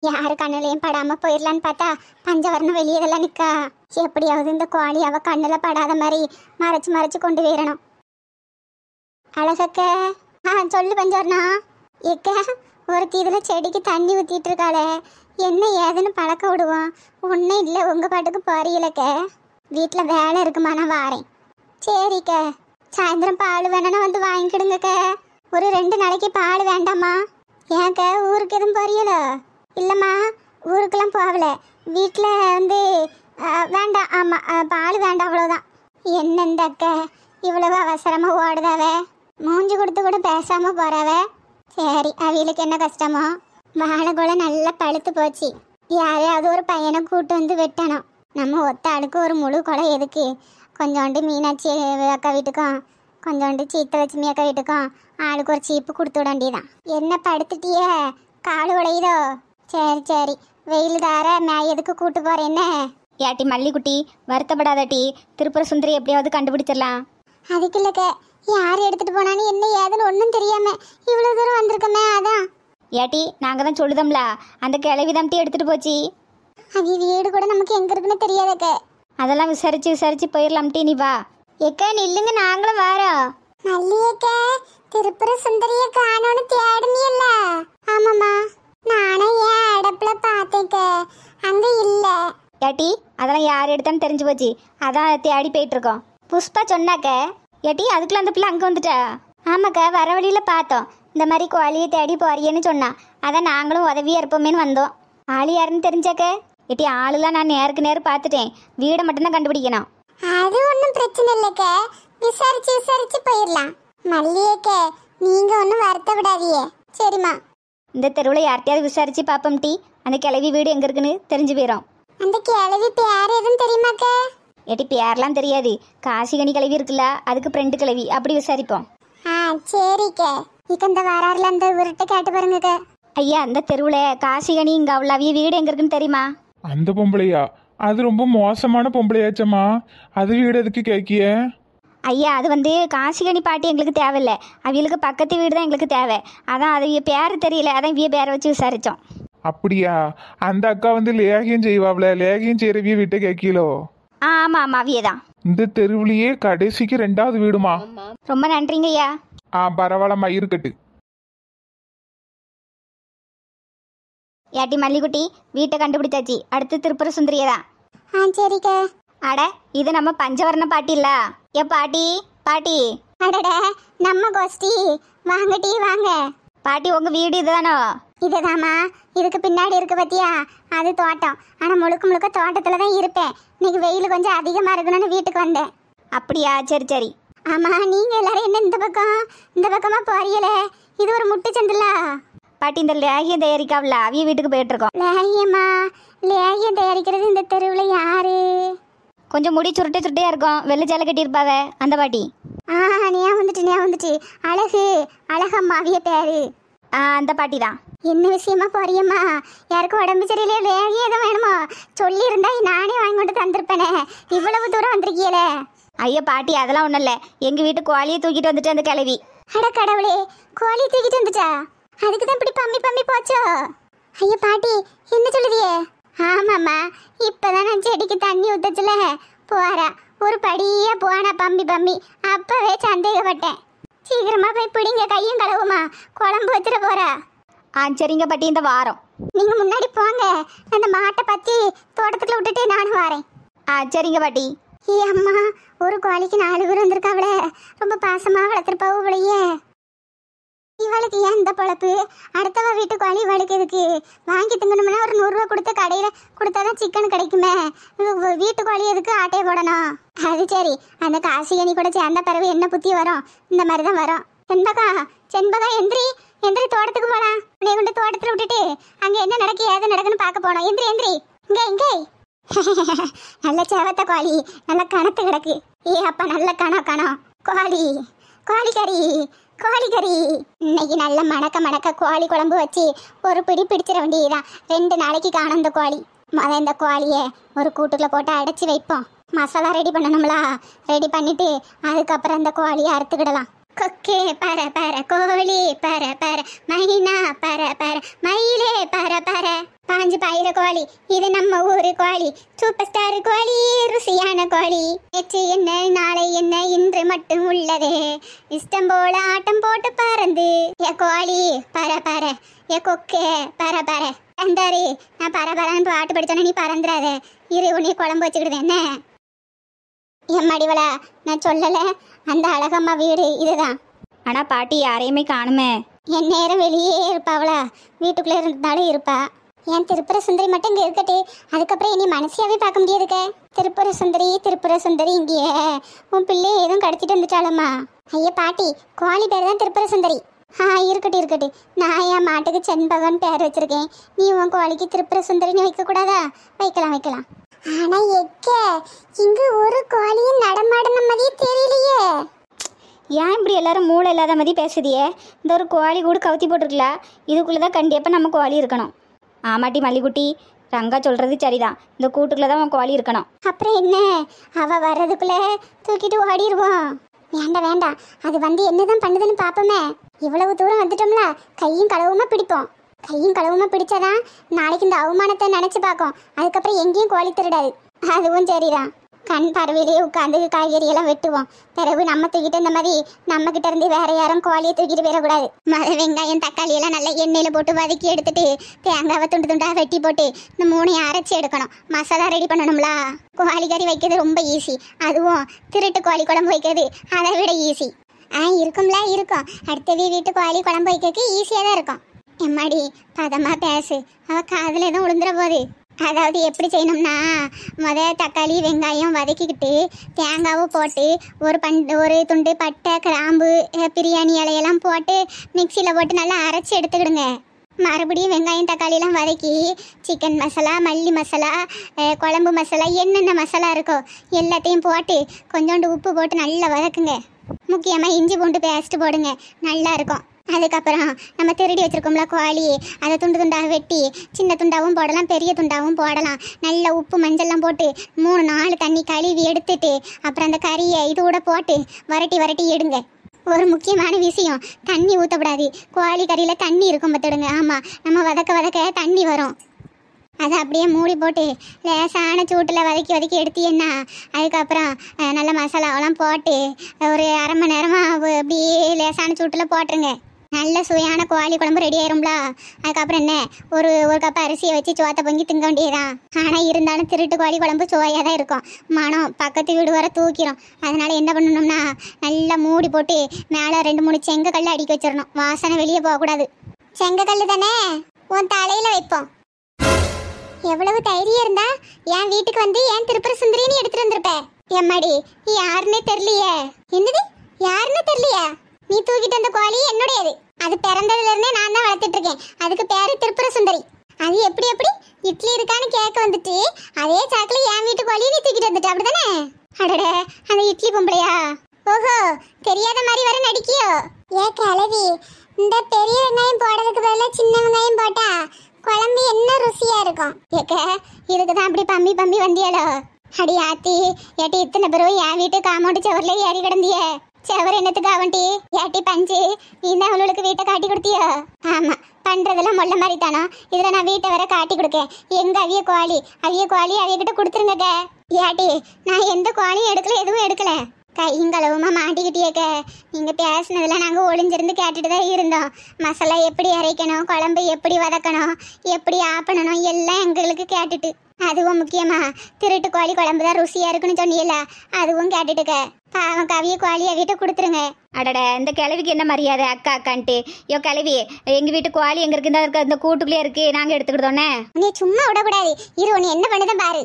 யாரு கண்ணுலையும் படாம போயிடலான்னு பார்த்தா பஞ்சவர்ணம் வெளியதெல்லாம் நிக்கா. எப்படியாவது இந்த கோழி அவ கண்ணுல படாத மாதிரி மறைச்சு மறைச்சு கொண்டு போயிடணும். அழகக்க, சொல்லு பஞ்சவர்ணம். எக்க, ஒருத்தி இதுல செடிக்கு தண்ணி ஊத்திட்டு இருக்காளே, என்ன ஏதுன்னு பழக்க விடுவோம். ஒன்னும் இல்லை, உங்க பாட்டுக்கு போறீங்களக்க. வீட்டுல வேலை இருக்குமா, நான் வாரேன். சரிக்க, சாயந்தரம் பால் வேணும்னா வந்து வாங்கிக்கிடுங்கக்க. ஒரு 2 நாளைக்கு பால் வேண்டாமா? ஏன்க்க, ஊருக்கு எதுவும் போறீங்களோ? இல்லைம்மா, ஊருக்கெல்லாம் போகல. வீட்டில் வந்து வேண்டாம். ஆமாம், பால் வேண்டாம், அவ்வளோதான். என்னந்த அக்கா இவ்வளவு அவசரமாக ஓடுதாவே? மூஞ்சி கொடுத்து கூட பேசாமல் போகிறாவே. சரி, அவளுக்கு என்ன கஷ்டமோ? வாழை கூட நல்லா பழுத்து போச்சு. யாரையாவது ஒரு பையனை கூட்டு வந்து வெட்டணும். நம்ம ஒத்த ஆளுக்கு ஒரு முழு குடம் எதுக்கு? கொஞ்சோண்டு மீனாட்சி அக்கா வீட்டுக்கும் கொஞ்சோண்டு சீத்தலட்சுமி அக்கா வீட்டுக்கும் ஆளுக்கு ஒரு சீப்பு கொடுத்து விட வேண்டியதான். என்ன படுத்துட்டியே, காலு உடையுதோ? சரி சரி, வெயில் தார மேயதுக்கு கூட்டு போறேன்னு. ஏட்டி மல்லிக்குட்டி, வருத்தப்படாதட்டி. திருப்புர சுந்தரி எப்படியாவது கண்டுபிடிச்சிடலாம். அதுக்கு இல்லக்க, யார் எடுத்துட்டு போனான்னு என்ன ஏதுன்னு ஒன்றும் தெரியாம இவ்வளோ தூரம் வந்திருக்கமே, அதான். ஏட்டி, நாங்கள் தான் சொல்லுதோம்ல, அந்த கிளவி தான் எடுத்துட்டு போச்சு. அது வீடு கூட நமக்கு எங்க இருக்குன்னு தெரியாதக்க. அதெல்லாம் விசாரிச்சு போயிடலாம்ட்டி. நீ வா. எக்க நில்லுங்க, நாங்களும் வரோம். மல்லியக்க, திருப்புர சுந்தரிய காணோன்னு தேடுனியல்ல? ஆமாம்மா, நானும் ஏன் அடப்புல பார்த்தேக்க, அங்க இல்ல. ஏட்டி, அதெல்லாம் யார் எடுத்தான்னு தெரிஞ்சு போச்சு. அதான் தேடி போயிட்டு இருக்கோம். புஷ்பா சொன்னாக்க. ஏட்டி, அதுக்குள்ள அந்த பிள்ளை அங்கே வந்துட்டா? ஆமாக்கா, வர வழியில் பார்த்தோம். இந்த மாதிரி கோழியை தேடி போறியேன்னு சொன்னான். அதான் நாங்களும் உதவியாக இருப்போமேன்னு வந்தோம். ஆள் யாருன்னு தெரிஞ்சாக்க? ஏட்டி, ஆளுலாம் நான் நேருக்கு நேரம் பார்த்துட்டேன். வீடை மட்டும்தான் கண்டுபிடிக்கணும். அது ஒன்றும் பிரச்சனை இல்லைக்க, விசாரிச்சு போயிடலாம். மல்லியக்க, நீங்க ஒன்றும் வருத்தப்படாதீங்க, சரிம்மா? இந்த தெருவில் யார்கிட்டயாவது விசாரிச்சு பார்ப்போம் டி. அந்த கிளவி வீடு எங்கே இருக்குன்னு தெரிஞ்சு போயிடும். அந்த கிளவி பேர் எதுவும் தெரியுமாக்க? ஏட்டி, பேர்லாம் தெரியாது. காசிகனி கிளவி இருக்குல்ல, அதுக்கு ஃப்ரெண்டு கிளவி, அப்படி விசாரிப்போம். சரிக்க, இக்க இந்த வராருல அந்த உருட்டை கேட்டு பாருங்கக்க. ஐயா, அந்த தெருவில் காசிகனி இங்கே அவ்வளோ அவிய வீடு எங்கே இருக்குன்னு தெரியுமா? அந்த பொம்பளையா? அது ரொம்ப மோசமான பொம்பளையாச்சம்மா. அது வீடு எதுக்கு கேட்கிய? ஐயா, அது வந்து காசிகனி பாட்டி எங்களுக்கு தேவையில்லை. அவங்களுக்கு பக்கத்து வீடு தான் எங்களுக்கு தேவை. அதான் அது பேர் தெரியல, அதான் இவிய பேரை வச்சு விசாரித்தோம். அப்படியா? அந்த அக்கா வந்து லேகியம் செய்வாப்ல, லேகியம் செய்யறவிய வீட்டை கேட்கலோ? ஆமாம், அவிய தான். இந்த தெருவுலயே கடைசிக்கு 2வது வீடுமா? ரொம்ப நன்றிங்க ஐயா. பரவாயில்லம்மா, இருக்கட்டு. ஏட்டி மல்லிக்குட்டி, வீட்டை கண்டுபிடிச்சாச்சு. அடுத்து திருப்புர சுந்தரியை தான். சரிக்க. அட, இது நம்ம பஞ்சவர்ண பாட்டி இல்ல? ஏ பாட்டி, பாட்டி. அடட, நம்ம கோஷ்டி. வாங்கட்டி வாங்க. பாட்டி, உங்க வீடு இதுதானோ? இதுதாம்மா. இதுக்கு பின்னாடி இருக்கு பத்தியா, அது தோட்டம். ஆனா முழுக்க தோட்டத்துல தான் இருப்பேன். இன்னைக்கு வெயில் கொஞ்சம் அதிகமா இருக்கணும்னு வீட்டுக்கு வந்தேன். அப்படியா? சரி சரி. ஆமா, நீங்க எல்லாரும் என்ன இந்த பக்கமா போறீங்களே? இது ஒரு முட்டு சந்துல. பாட்டி, இந்த லேகியம் தயாரிக்காவில்ல, அவிய வீட்டுக்கு போயிட்டு இருக்கோம். லேகியமா? லேகியம் தயாரிக்கிறது இந்த தெருவுல யாரு? கொஞ்சம் முடி சுருட்டையா இருக்கும், வெள்ளை சேலை கட்டியிருப்பாவ, அந்த பாட்டி. ஞாபகம் வந்துட்டு. அழகம்மா அவிய பேரு. அந்த பாட்டி தான். என்ன விஷயமா போறியம்மா? யாருக்கும் உடம்பு சரியில்லையா? லேகியம் எதுவும் வேணுமா? சொல்லி இருந்தா நானே வாங்கி கொண்டு தந்திருப்பேனே. இவ்வளவு தூரம் வந்திருக்கீங்களே. ஐயா பாட்டி, அதெல்லாம் ஒன்றும் இல்லை. எங்கள் வீட்டு கோழியை தூக்கிட்டு வந்துட்டு அந்த கிளவி. அட கடவுளே, கோழி தூக்கிட்டு வந்துட்டா? அதுக்கு தான் இப்படி பம்மி போச்சோ? ஐயா பாட்டி, என்ன சொல்லுதியே? ஆமாம்மா, இப்போதான் நான் செடிக்கு தண்ணி ஊத்தச்சுல போறா. ஒரு படியா போனா பம்மி. அப்பவே சந்தேகப்பட்டேன். சீக்கிரமா போய் பிடிங்க, கையும் கழுவுமா, குழம்பு வச்சிட போறா. சரிங்க பாட்டி, இந்த வாரம். நீங்க முன்னாடி போங்க, அந்த மாட்டை பத்தி தோட்டத்துக்குள்ள விட்டுட்டு நானும் வரேன். சரிங்க பாட்டி. அம்மா, ஒரு கோழிக்கு 4 பேர் வந்திருக்காவளே. ரொம்ப பாசமா வளர்த்துருப்பாவு போலயே. இவளுக்கு ஏன் இந்த பொழப்பு? அடுத்தவ வீட்டு கோழி இவளுக்கு எதுக்கு? வாங்கி திங்கணும்னா ஒரு 100 ரூபா கொடுத்து கடையில கொடுத்தாதான் சிக்கன் கிடைக்குமே. வீட்டு கோழி எதுக்கு ஆட்டையை போடணும்? அது சரி, அந்த காசிகனி கூட சேர்ந்த பிறகு என்ன புத்தி வரும்? இந்த மாதிரி தான் வரும். செண்பகா எந்திரி தோட்டத்துக்கு போலாம். உன்னை கொண்டு தோட்டத்துல விட்டுட்டு அங்க என்ன நடக்கு ஏது நடக்குன்னு பார்க்க போனோம். எந்திரி இங்கே நல்ல சேவத்த கோழி, நல்ல கணத்து கிடக்கு. அப்பா, நல்ல கணம் கோழி கறி. இன்னைக்கு நல்ல மணக்க கோழி குழம்பு வச்சு ஒரு பிடி பிடிச்சிட வேண்டியதுதான். 2 நாளைக்கு காணும் இந்த கோழி. இந்த கோழியை ஒரு கூட்டுக்குள்ள போட்டு அடைச்சி வைப்போம். மசாலா ரெடி பண்ணணும்ல, ரெடி பண்ணிட்டு அதுக்கப்புறம் இந்த கோழியை அறுத்துக்கிடலாம். கொக்கே பர கோழி பர மைனா பர மயிலே பர இது நம்ம ஊரு கோழி, சூப்பர் ஸ்டார் கோழி, ருசியான கோழி. நேற்று என்ன நாளை என்ன இன்று மட்டும் உள்ளதே, இஷ்டம் போல ஆட்டம் போட்டு பறந்து. ஏ கோழி பர பர, ஏ கொக்கே பர பர. அந்தாரு நான் பரபரன்னு பாட்டு படிச்சோன்னே நீ பறந்துடாத, இரு உன்னை குழம்பு வச்சுக்கிடுது என்ன. என் மடிவளா நான் சொல்லலை, அந்த அழகம்மா வீடு இதுதான். ஆனா பாட்டி யாரையுமே காணுமே. என் நேரம் வெளியே இருப்பாவளா, வீட்டுக்குள்ளே இருந்தாலும் இருப்பா. என் திருப்புர சுந்தரி மட்டும் இங்கே இருக்கட்டு, அதுக்கப்புறம் இனி மனசியாவே பார்க்க முடியாதுக்க. திருப்புர சுந்தரி இங்கேயே உன் பிள்ளை எதுவும் கடத்திட்டு வந்துட்டாளம்மா. ஐயா பாட்டி, கோழி பேர் தான் திருப்புர சுந்தரி. இருக்கட்டு, நான் என் மாட்டுக்கு செண்பகன் பேர் வச்சிருக்கேன். நீ உன் கோழிக்கு திருப்புர சுந்தரின்னு வைக்கக்கூடாதா? வைக்கலாம். ஆனா எக்க இங்கு ஒரு கோழியும் நடமாடின மாதிரியே தெரியலையே. ஏன் இப்படி எல்லாரும் மூளை இல்லாத மாதிரி பேசுதியே? இந்த ஒரு கோழி கூட கவுத்தி போட்டிருக்கலாம், இதுக்குள்ளே தான் கண்டிப்பாக நம்ம கோழி இருக்கணும். ஆமாட்டி மல்லிக்குட்டி, ரங்கா சொல்கிறது சரிதான், இந்த கூட்டுக்குள்ளே தான் அவன் கோழி இருக்கணும். அப்புறம் என்ன, அவள் வர்றதுக்குள்ளே தூக்கிட்டு ஓடிடுவோம். வேண்டாம், அது வந்து என்னதான் பண்ணுதுன்னு பார்ப்போமே. இவ்வளவு தூரம் வந்துட்டோம்ல, கையும் களவுமா பிடிச்சாதான் நாளைக்கு இந்த அவமானத்தை நினச்சி பார்க்கும். அதுக்கப்புறம் எங்கேயும் கோழி திருடாது. அதுவும் சரிதான். கண் பார்வையிலேயே உட்காந்து காய்கறியெல்லாம் வெட்டுவோம். பிறகு நம்ம தூக்கிட்டு இந்த மாதிரி நம்ம கிட்ட இருந்து வேற யாரும் கோழியை தூக்கிட்டு போயிடக்கூடாது. வெங்காயம் தக்காளி எல்லாம் நல்லா எண்ணெயில் போட்டு வதக்கி எடுத்துட்டு தேங்காவை துண்டாக வெட்டி போட்டு இந்த மூணையும் அரைச்சி எடுக்கணும். மசாலா ரெடி பண்ணணும்ல. கோழி கறி வைக்கிறது ரொம்ப ஈஸி, அதுவும் திருட்டு கோழி குழம்பு வைக்கிறது அதை விட ஈஸி. இருக்கும். அடுத்த வீட்டு கோழி குழம்பு வைக்கிறதுக்கு ஈஸியாக தான் இருக்கும். எம்மாடி பதமாக பேசு, அவள் காதில் எதுவும் விழுந்துற போகுது. அதாவது எப்படி செய்யணும்னா, தக்காளி வெங்காயம் வதக்கிக்கிட்டு தேங்காவும் போட்டு ஒரு துண்டு பட்டை கிராம்பு பிரியாணி இலையெல்லாம் போட்டு மிக்சியில் போட்டு நல்லா அரைச்சி எடுத்துக்கிடுங்க. மறுபடியும் வெங்காயம் தக்காளியெல்லாம் வதக்கி சிக்கன் மசாலா, மல்லி மசாலா, குழம்பு மசாலா, என்னென்ன மசாலா இருக்கோ எல்லாத்தையும் போட்டு கொஞ்சோண்டு உப்பு போட்டு நல்லா வதக்குங்க. முக்கியமாக இஞ்சி பூண்டு பேஸ்ட்டு போடுங்க, நல்லா இருக்கும். அதுக்கப்புறம் நம்ம திருடி வச்சிருக்கோம்ல கோழி, அதை துண்டாக வெட்டி சின்ன துண்டாகவும் போடலாம், பெரிய துண்டாகவும் போடலாம். நல்ல உப்பு மஞ்சள்லாம் போட்டு 3-4 தண்ணி கழுவி எடுத்துட்டு அப்புறம் அந்த கறியை இது கூட போட்டு வரட்டி எடுங்க. ஒரு முக்கியமான விஷயம், தண்ணி ஊற்றக்கூடாது. கோழி கறியில் தண்ணி இருக்கும் பார்த்துடுங்க. ஆமாம், நம்ம வதக்க தண்ணி வரும். அதை அப்படியே மூடி போட்டு லேசான சூட்டில் வதக்கி எடுத்தீங்கன்னா அதுக்கப்புறம் நல்ல மசாலாவெல்லாம் போட்டு ஒரு அரை மணி நேரமாக அப்படியே லேசான சூட்டில் போட்டுருங்க. நல்ல சுவையான கோழி குழம்பு ரெடி ஆயிரும்ல. அதுக்கப்புறம் என்ன, ஒரு கப் அரிசியை வச்சு சோத்தை பொங்கி திங்க வேண்டியதான். ஆனால் இருந்தாலும் திருட்டு கோழி குழம்பு சுவையாக தான் இருக்கும். மனம் பக்கத்து வீடு வர தூக்கிடும். அதனால என்ன பண்ணணும்னா, நல்லா மூடி போட்டு மேலே 2-3 செங்கக்கல் அடுக்கி வச்சிடணும். வாசனை வெளியே போகக்கூடாது. செங்கக்கல் தானே, உன் தலையில் வைப்போம். எவ்வளவு தைரியம் இருந்தா என் வீட்டுக்கு வந்து என் திருப்புர சுந்தரின்னு எடுத்துட்டு வந்திருப்ப. எம்மாடி, நீ யாருன்னே தெரியலையே. என்னது, யாருன்னு தெரியலையா? நீ தூக்கிட்டு வந்த கோழி என்னுடையது. அது பிறந்ததுல இருந்தே நான் தான் வளர்த்துட்டு இருக்கேன். அதுக்கு பேரு திருப்புர சுந்தரி. அது எப்படி இட்லி இருக்கான்னு கேட்க வந்துட்டு அதே சாக்கில் என் வீட்டு கோழியை நீ தூக்கிட்டு வந்துட்ட, அப்படிதானே? அடட, அந்த இட்லி பொம்பளையா? ஓஹோ, தெரியாத மாதிரி வர நடிக்கியோ? கிழவி, இந்த பெரிய வெங்காயம் போடுறதுக்கு பதிலாக சின்ன வெங்காயம் போட்டா குழம்பு என்ன ருசியா இருக்கும். இதுக்கு தான் அப்படி பம்பி வந்தியாலோ? அடி ஆத்தி, ஏட்டி இத்தனை பேரும் என் வீட்டு காமௌண்ட் செவர்ல ஏறி கிடந்தியே. செவர் என்னத்துக்கு ஆவண்டி? ஏட்டி பஞ்சு, நீ தான் அவளுக்கு வீட்டை காட்டி கொடுத்தியோ? ஆமா, பண்றதெல்லாம் மொல்ல மாதிரி தானோ. இதுல நான் வீட்டை வர காட்டி கொடுக்கேன். எங்க அவிய கோழி அவிய கிட்ட கொடுத்துருங்க. ஏட்டி, நான் எந்த கோழியும் எடுக்கல, எதுவும் எடுக்கல. கையங்களவுமா மாட்டிக்கிட்டியேக்க. நீங்கள் பேசினதில் நாங்கள் ஒளிஞ்சிருந்து கேட்டுட்டு தான் இருந்தோம். மசாலா எப்படி அரைக்கணும், குழம்பு எப்படி வதக்கணும், எப்படி ஆப்பணணும் எல்லாம் எங்களுக்கு கேட்டுட்டு. அதுவும் முக்கியமா திருட்டு கோழி குழம்பு தான் ருசியாக இருக்குன்னு சொன்னீங்கள, அதுவும் கேட்டுட்டுக்க. பாவம் கவிய கோழியை வீட்டை கொடுத்துருங்க. அடட, இந்த கிழவிக்கு என்ன மரியாதை அக்கான்ட்டு. கிழவி, எங்கள் வீட்டு கோழி எங்கே இருக்குதா இருக்க, இந்த கூட்டுக்குள்ளே இருக்கு, நாங்கள் எடுத்துக்கிட்டோன்னே. நீ சும்மா விடக்கூடாது, இரு, நீ என்ன பண்ணுதான் பாரு.